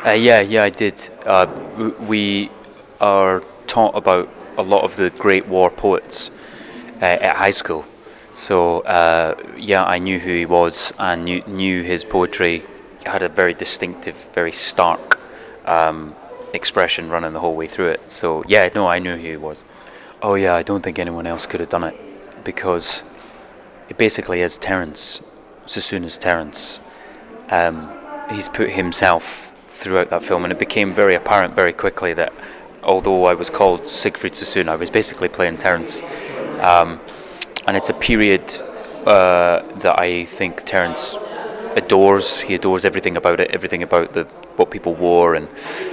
Yeah, I did. We are taught about a lot of the great war poets at high school. So yeah, I knew who he was and knew his poetry had a very distinctive, very stark expression running the whole way through it. So yeah, no, I knew who he was. Oh yeah, I don't think anyone else could have done it because it basically is Terence. Sassoon is Terence. He's put himself throughout that film, and it became very apparent very quickly that although I was called Siegfried Sassoon, I was basically playing Terence. And it's a period that I think Terence adores. He adores everything about it, everything about what people wore and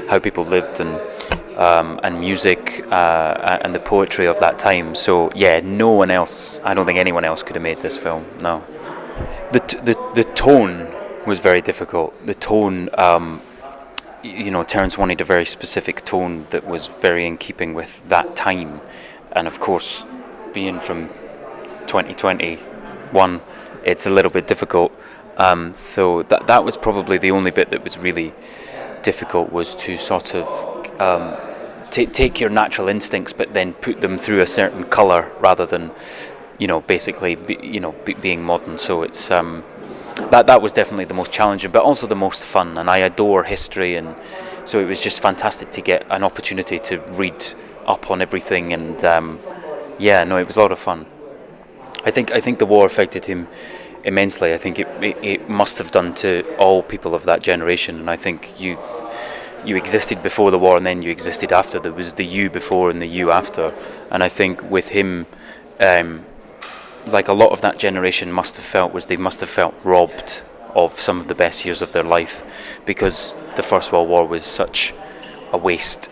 how people lived, and music and the poetry of that time. So yeah, no one else. I don't think anyone else could have made this film. No, the tone was very difficult. The tone, Terence wanted a very specific tone that was very in keeping with that time, and of course, being from 2021, it's a little bit difficult. So that was probably the only bit that was really difficult, was to sort of take your natural instincts, but then put them through a certain colour rather than, basically, being modern. So it's that was definitely the most challenging, but also the most fun. And I adore history, and so it was just fantastic to get an opportunity to read up on everything. And it was a lot of fun. I think the war affected him immensely. I think it must have done to all people of that generation. And I think you existed before the war, and then you existed after. There was the you before and the you after. And I think with him, like a lot of that generation must have felt robbed of some of the best years of their life, because the First World War was such a waste.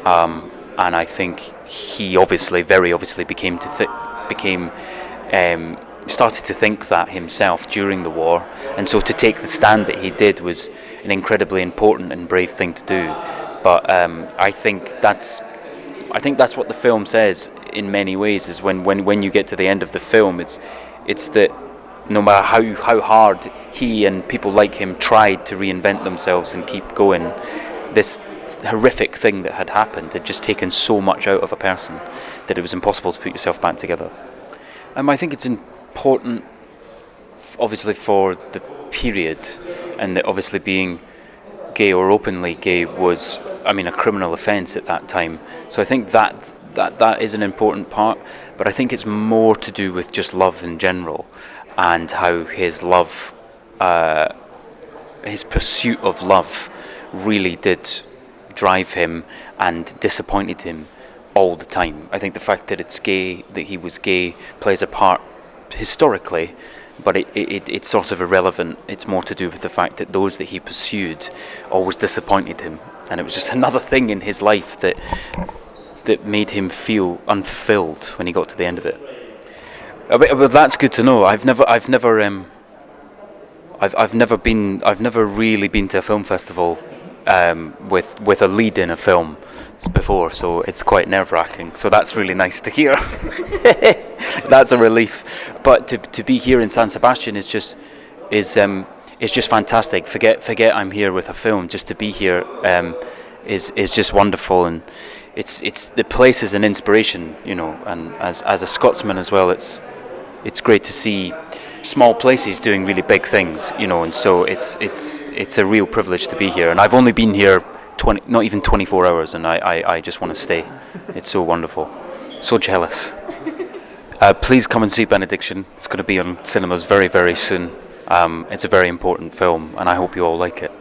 And I think he very obviously started to think that himself during the war, and so to take the stand that he did was an incredibly important and brave thing to do. But I think that's what the film says in many ways, is when you get to the end of the film, it's that no matter how hard he and people like him tried to reinvent themselves and keep going, this horrific thing that had happened had just taken so much out of a person that it was impossible to put yourself back together. I think it's important, obviously, for the period, and that obviously being gay or openly gay was, a criminal offence at that time. So I think that is an important part, but I think it's more to do with just love in general, and how his love, his pursuit of love, really did drive him and disappointed him all the time. I think the fact that he was gay, plays a part historically, but it's sort of irrelevant. It's more to do with the fact that those that he pursued always disappointed him, and it was just another thing in his life that made him feel unfulfilled when he got to the end of it. But that's good to know. I've never really been to a film festival with a lead in a film before, so it's quite nerve-wracking. So that's really nice to hear. That's a relief. But to be here in San Sebastian is just fantastic. Forget I'm here with a film. Just to be here is just wonderful, and it's the place is an inspiration, and as a Scotsman as well, it's great to see small places doing really big things, and so it's a real privilege to be here. And I've only been here not even 24 hours, and I just want to stay. It's so wonderful, so jealous. Please come and see Benediction. It's going to be on cinemas very, very soon. It's a very important film, and I hope you all like it.